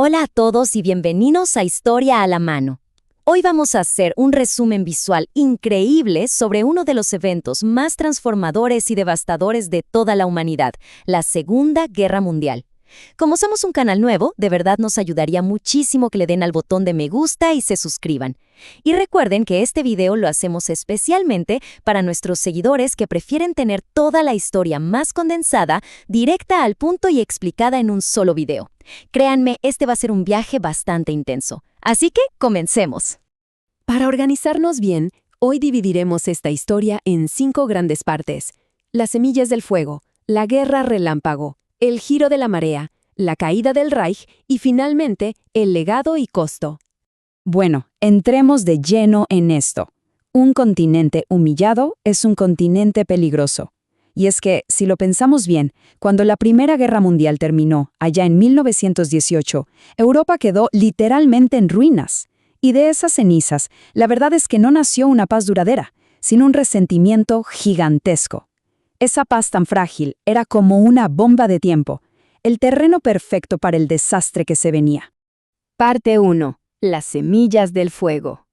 Hola a todos y bienvenidos a Historia a la Mano. Hoy vamos a hacer un resumen visual increíble sobre uno de los eventos más transformadores y devastadores de toda la humanidad, la Segunda Guerra Mundial. Como somos un canal nuevo, de verdad nos ayudaría muchísimo que le den al botón de me gusta y se suscriban. Y recuerden que este video lo hacemos especialmente para nuestros seguidores que prefieren tener toda la historia más condensada, directa al punto y explicada en un solo video. Créanme, este va a ser un viaje bastante intenso. Así que, comencemos. Para organizarnos bien, hoy dividiremos esta historia en 5 grandes partes: las semillas del fuego, la guerra relámpago, el giro de la marea, la caída del Reich y finalmente el legado y costo. Bueno, entremos de lleno en esto. Un continente humillado es un continente peligroso. Y es que, si lo pensamos bien, cuando la Primera Guerra Mundial terminó, allá en 1918, Europa quedó literalmente en ruinas. Y de esas cenizas, la verdad es que no nació una paz duradera, sino un resentimiento gigantesco. Esa paz tan frágil era como una bomba de tiempo, el terreno perfecto para el desastre que se venía. Parte 1. Las semillas del fuego.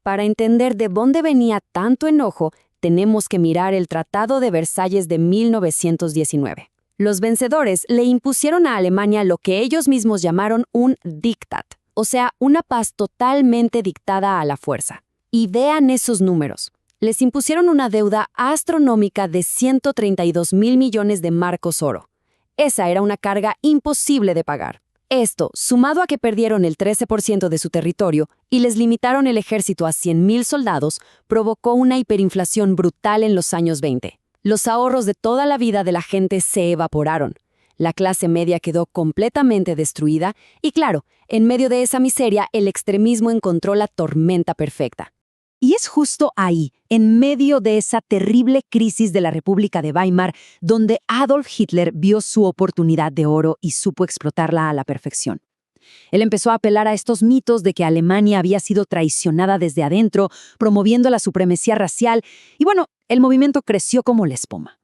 Para entender de dónde venía tanto enojo, tenemos que mirar el Tratado de Versalles de 1919. Los vencedores le impusieron a Alemania lo que ellos mismos llamaron un Diktat, o sea, una paz totalmente dictada a la fuerza. Y vean esos números. Les impusieron una deuda astronómica de 132.000 millones de marcos oro. Esa era una carga imposible de pagar. Esto, sumado a que perdieron el 13% de su territorio y les limitaron el ejército a 100.000 soldados, provocó una hiperinflación brutal en los años 20. Los ahorros de toda la vida de la gente se evaporaron. La clase media quedó completamente destruida y, claro, en medio de esa miseria, el extremismo encontró la tormenta perfecta. Y es justo ahí, en medio de esa terrible crisis de la República de Weimar, donde Adolf Hitler vio su oportunidad de oro y supo explotarla a la perfección. Él empezó a apelar a estos mitos de que Alemania había sido traicionada desde adentro, promoviendo la supremacía racial, y bueno, el movimiento creció como la espuma.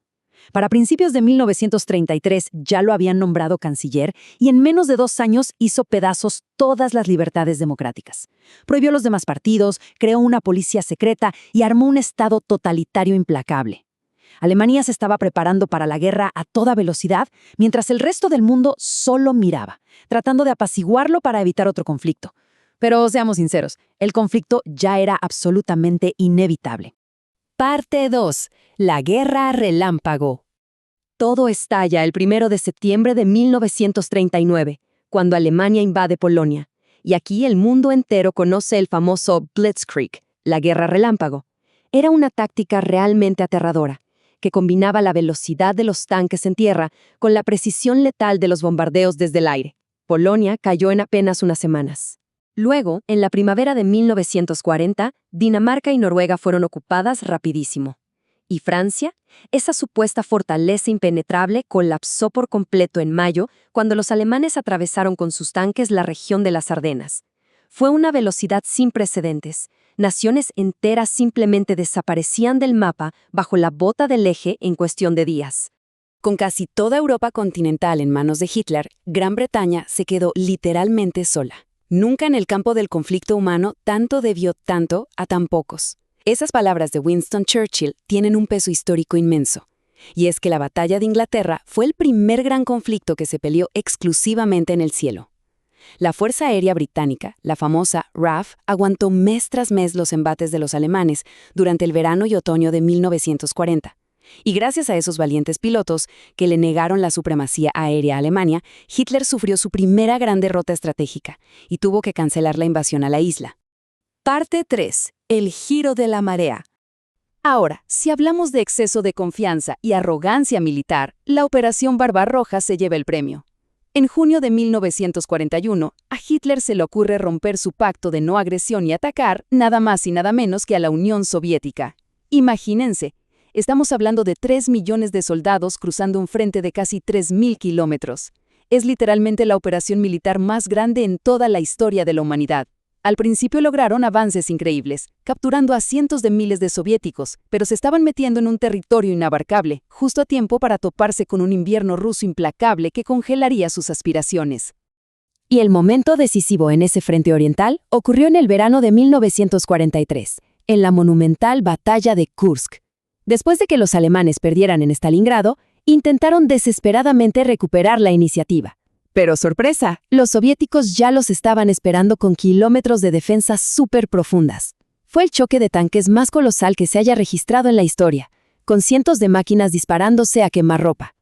Para principios de 1933 ya lo habían nombrado canciller y en menos de 2 años hizo pedazos todas las libertades democráticas. Prohibió los demás partidos, creó una policía secreta y armó un estado totalitario implacable. Alemania se estaba preparando para la guerra a toda velocidad, mientras el resto del mundo solo miraba, tratando de apaciguarlo para evitar otro conflicto. Pero seamos sinceros, el conflicto ya era absolutamente inevitable. Parte 2. La guerra relámpago. Todo estalla el 1 de septiembre de 1939, cuando Alemania invade Polonia. Y aquí el mundo entero conoce el famoso Blitzkrieg, la guerra relámpago. Era una táctica realmente aterradora, que combinaba la velocidad de los tanques en tierra con la precisión letal de los bombardeos desde el aire. Polonia cayó en apenas unas semanas. Luego, en la primavera de 1940, Dinamarca y Noruega fueron ocupadas rapidísimo. Y Francia, esa supuesta fortaleza impenetrable, colapsó por completo en mayo cuando los alemanes atravesaron con sus tanques la región de las Ardenas. Fue una velocidad sin precedentes. Naciones enteras simplemente desaparecían del mapa bajo la bota del eje en cuestión de días. Con casi toda Europa continental en manos de Hitler, Gran Bretaña se quedó literalmente sola. Nunca en el campo del conflicto humano tanto debió tanto a tan pocos. Esas palabras de Winston Churchill tienen un peso histórico inmenso. Y es que la batalla de Inglaterra fue el primer gran conflicto que se peleó exclusivamente en el cielo. La Fuerza Aérea Británica, la famosa RAF, aguantó mes tras mes los embates de los alemanes durante el verano y otoño de 1940. Y gracias a esos valientes pilotos que le negaron la supremacía aérea a Alemania, Hitler sufrió su primera gran derrota estratégica y tuvo que cancelar la invasión a la isla. Parte 3. El giro de la marea. Ahora, si hablamos de exceso de confianza y arrogancia militar, la Operación Barbarroja se lleva el premio. En junio de 1941, a Hitler se le ocurre romper su pacto de no agresión y atacar nada más y nada menos que a la Unión Soviética. Imagínense. Estamos hablando de 3 millones de soldados cruzando un frente de casi 3.000 kilómetros. Es literalmente la operación militar más grande en toda la historia de la humanidad. Al principio lograron avances increíbles, capturando a cientos de miles de soviéticos, pero se estaban metiendo en un territorio inabarcable, justo a tiempo para toparse con un invierno ruso implacable que congelaría sus aspiraciones. Y el momento decisivo en ese frente oriental ocurrió en el verano de 1943, en la monumental Batalla de Kursk. Después de que los alemanes perdieran en Stalingrado, intentaron desesperadamente recuperar la iniciativa. Pero sorpresa, los soviéticos ya los estaban esperando con kilómetros de defensas súper profundas. Fue el choque de tanques más colosal que se haya registrado en la historia, con cientos de máquinas disparándose a quemarropa.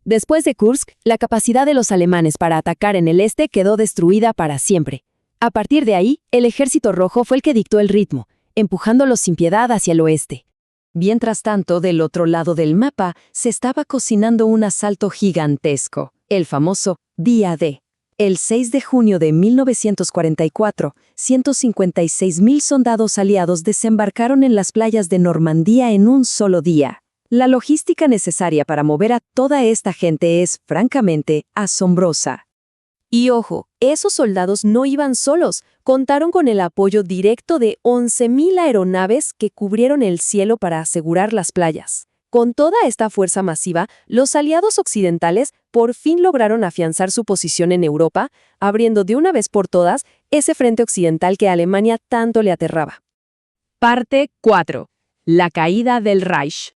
Después de Kursk, la capacidad de los alemanes para atacar en el este quedó destruida para siempre. A partir de ahí, el Ejército Rojo fue el que dictó el ritmo, empujándolos sin piedad hacia el oeste. Mientras tanto, del otro lado del mapa, se estaba cocinando un asalto gigantesco, el famoso Día D. El 6 de junio de 1944, 156.000 soldados aliados desembarcaron en las playas de Normandía en un solo día. La logística necesaria para mover a toda esta gente es, francamente, asombrosa. Y ojo, esos soldados no iban solos, contaron con el apoyo directo de 11.000 aeronaves que cubrieron el cielo para asegurar las playas. Con toda esta fuerza masiva, los aliados occidentales por fin lograron afianzar su posición en Europa, abriendo de una vez por todas ese frente occidental que a Alemania tanto le aterraba. Parte 4. La caída del Reich.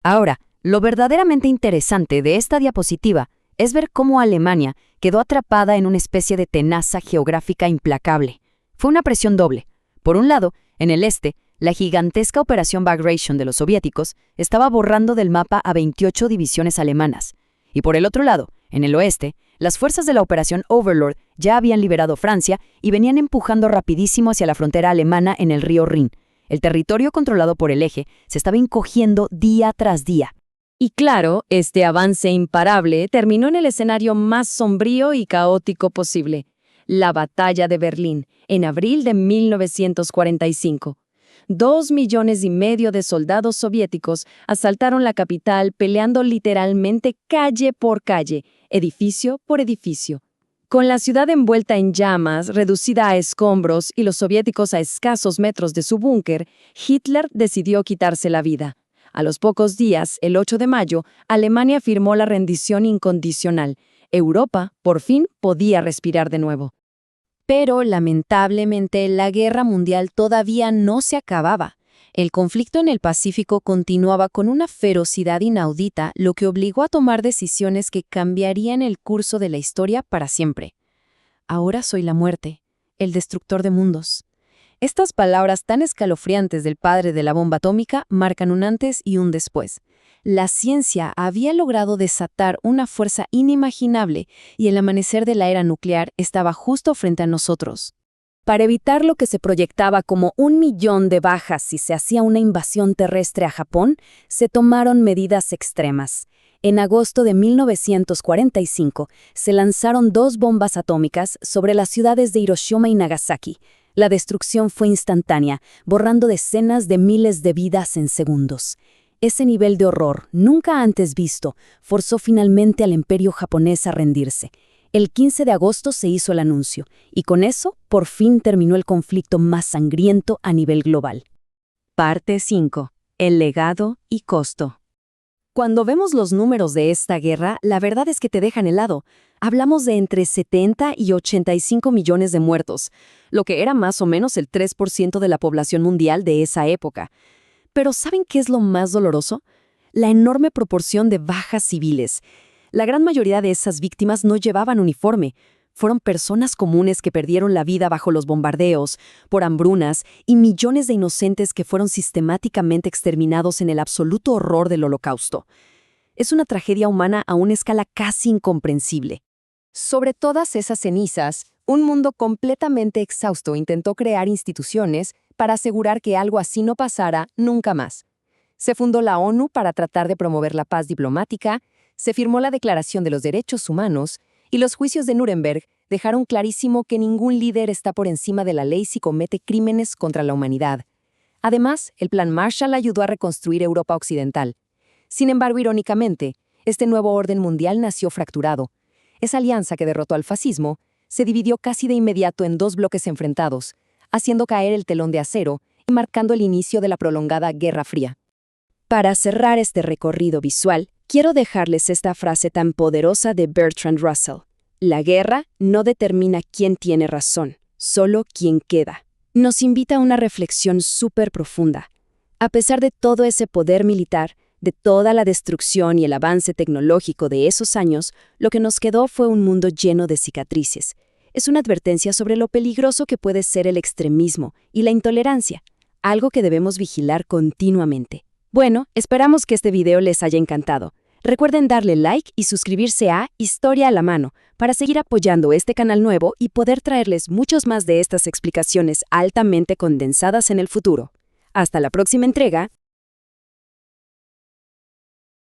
Ahora, lo verdaderamente interesante de esta diapositiva es ver cómo Alemania quedó atrapada en una especie de tenaza geográfica implacable. Fue una presión doble. Por un lado, en el este, la gigantesca operación Bagration de los soviéticos estaba borrando del mapa a 28 divisiones alemanas. Y por el otro lado, en el oeste, las fuerzas de la operación Overlord ya habían liberado Francia y venían empujando rapidísimo hacia la frontera alemana en el río Rin. El territorio controlado por el eje se estaba encogiendo día tras día. Y claro, este avance imparable terminó en el escenario más sombrío y caótico posible, la Batalla de Berlín, en abril de 1945. 2,5 millones de soldados soviéticos asaltaron la capital peleando literalmente calle por calle, edificio por edificio. Con la ciudad envuelta en llamas, reducida a escombros y los soviéticos a escasos metros de su búnker, Hitler decidió quitarse la vida. A los pocos días, el 8 de mayo, Alemania firmó la rendición incondicional. Europa, por fin, podía respirar de nuevo. Pero, lamentablemente, la guerra mundial todavía no se acababa. El conflicto en el Pacífico continuaba con una ferocidad inaudita, lo que obligó a tomar decisiones que cambiarían el curso de la historia para siempre. Ahora soy la muerte, el destructor de mundos. Estas palabras tan escalofriantes del padre de la bomba atómica marcan un antes y un después. La ciencia había logrado desatar una fuerza inimaginable y el amanecer de la era nuclear estaba justo frente a nosotros. Para evitar lo que se proyectaba como 1 millón de bajas si se hacía una invasión terrestre a Japón, se tomaron medidas extremas. En agosto de 1945 se lanzaron 2 bombas atómicas sobre las ciudades de Hiroshima y Nagasaki. La destrucción fue instantánea, borrando decenas de miles de vidas en segundos. Ese nivel de horror, nunca antes visto, forzó finalmente al imperio japonés a rendirse. El 15 de agosto se hizo el anuncio, y con eso, por fin terminó el conflicto más sangriento a nivel global. Parte 5. El legado y costo. Cuando vemos los números de esta guerra, la verdad es que te dejan helado. Hablamos de entre 70 y 85 millones de muertos, lo que era más o menos el 3% de la población mundial de esa época. Pero ¿saben qué es lo más doloroso? La enorme proporción de bajas civiles. La gran mayoría de esas víctimas no llevaban uniforme. Fueron personas comunes que perdieron la vida bajo los bombardeos, por hambrunas, y millones de inocentes que fueron sistemáticamente exterminados en el absoluto horror del Holocausto. Es una tragedia humana a una escala casi incomprensible. Sobre todas esas cenizas, un mundo completamente exhausto intentó crear instituciones para asegurar que algo así no pasara nunca más. Se fundó la ONU para tratar de promover la paz diplomática, se firmó la Declaración de los Derechos Humanos, y los juicios de Nuremberg dejaron clarísimo que ningún líder está por encima de la ley si comete crímenes contra la humanidad. Además, el Plan Marshall ayudó a reconstruir Europa Occidental. Sin embargo, irónicamente, este nuevo orden mundial nació fracturado. Esa alianza que derrotó al fascismo se dividió casi de inmediato en 2 bloques enfrentados, haciendo caer el telón de acero y marcando el inicio de la prolongada Guerra Fría. Para cerrar este recorrido visual, quiero dejarles esta frase tan poderosa de Bertrand Russell. La guerra no determina quién tiene razón, solo quién queda. Nos invita a una reflexión súper profunda. A pesar de todo ese poder militar, de toda la destrucción y el avance tecnológico de esos años, lo que nos quedó fue un mundo lleno de cicatrices. Es una advertencia sobre lo peligroso que puede ser el extremismo y la intolerancia, algo que debemos vigilar continuamente. Bueno, esperamos que este video les haya encantado. Recuerden darle like y suscribirse a Historia a la Mano para seguir apoyando este canal nuevo y poder traerles muchos más de estas explicaciones altamente condensadas en el futuro. Hasta la próxima entrega.